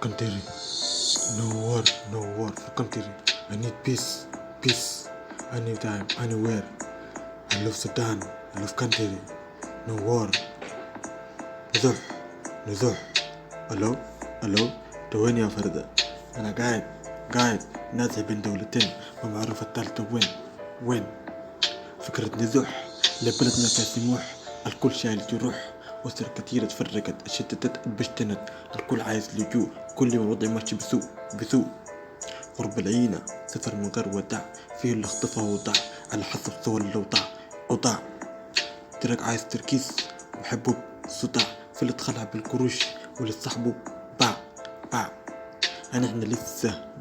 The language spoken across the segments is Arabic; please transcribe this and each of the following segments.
country. No war for country. I need peace, peace. Anytime, anywhere. I love Sudan. I love country. No war. نزوح. الو توين يا فردة. انا قاعد نازح بين دولتين ما معروف الثالثة وين. فكرة نزوح لبلدنا فيها سموح. الكل شايل جروح، أسر كثيرة تفرقت، اتشتتت اتبجتنت، الكل عايز لجوء، كل يوم الوضع ماشي بسوء. قرب العينة سفر من غير وداع، فيه اللي اختفى وضاع على حسب صور الأوضاع. ترك عايز تركيز وحبه بصداع، في اللي اتخلع بالقروش واللي صاحبه باع. احنا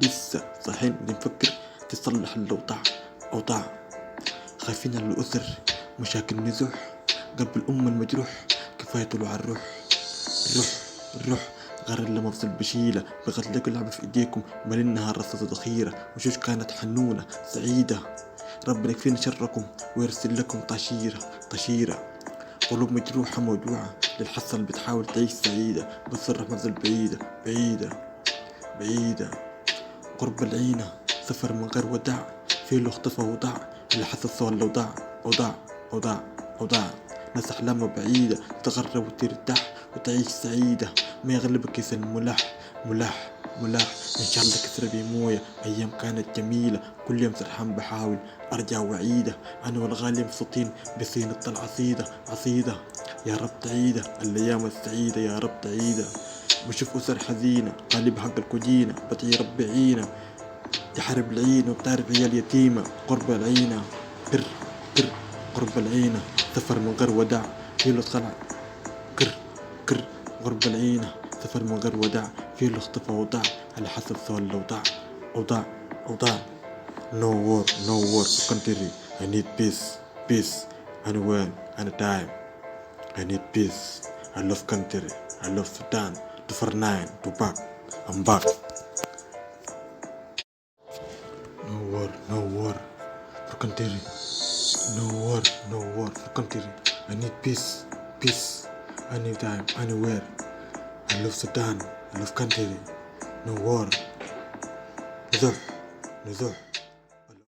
لسه صاحين بنفكر تصلح الأوضاع. خايفين على الأسر مشاكل نزوح، قلب الأم المجروح كفاية طلوع الروح. غير اللي مفصل بشيلة بغتلك اللعبة في ايديكم، مالينها رصاصة ذخيرة وشوش كانت حنونة سعيدة. ربنا يكفينا شركم ويرسل لكم طشيرة. قلوب مجروحة موجوعة للحصة اللي بتحاول تعيش سعيدة، بس الرحمة تزل بعيدة. قرب العينة سفر من غير وداع، فيه اللي اختفى وضاع اللي حس صور الأوضاع. ناس أحلامها بعيدة تتغرب وترتاح وتعيش سعيدة، ما يغلبك يسن ملاح. إن شاء الله كسر بموية، أيام كانت جميلة، كل يوم سرحان بحاول أرجع وعيدة. أنا والغالي مبسوطين بصين الطلعة عصيدة. يا رب تعيدة الأيام السعيدة، يا رب تعيدة. بشوف أسر حزينة قلب حق الكوجينة، بدعي ربي عينة يحارب العين وبتعرف عيال يتيمة. قرب العينة قرب العينة سفر من غير وداع، فيه اللي اتخلع كر. قرب العينة سفر من غير وداع، فيه اللي اختفى وضاع على حسب صور الأوضاع. No war for country. I need peace. Anywhere, anytime. I need peace. I love country. I love Sudan. 249, back. I'm back. No war for country. No war for country. I need peace. Anytime, anywhere. I love Sudan. I love country. No war. نزوح.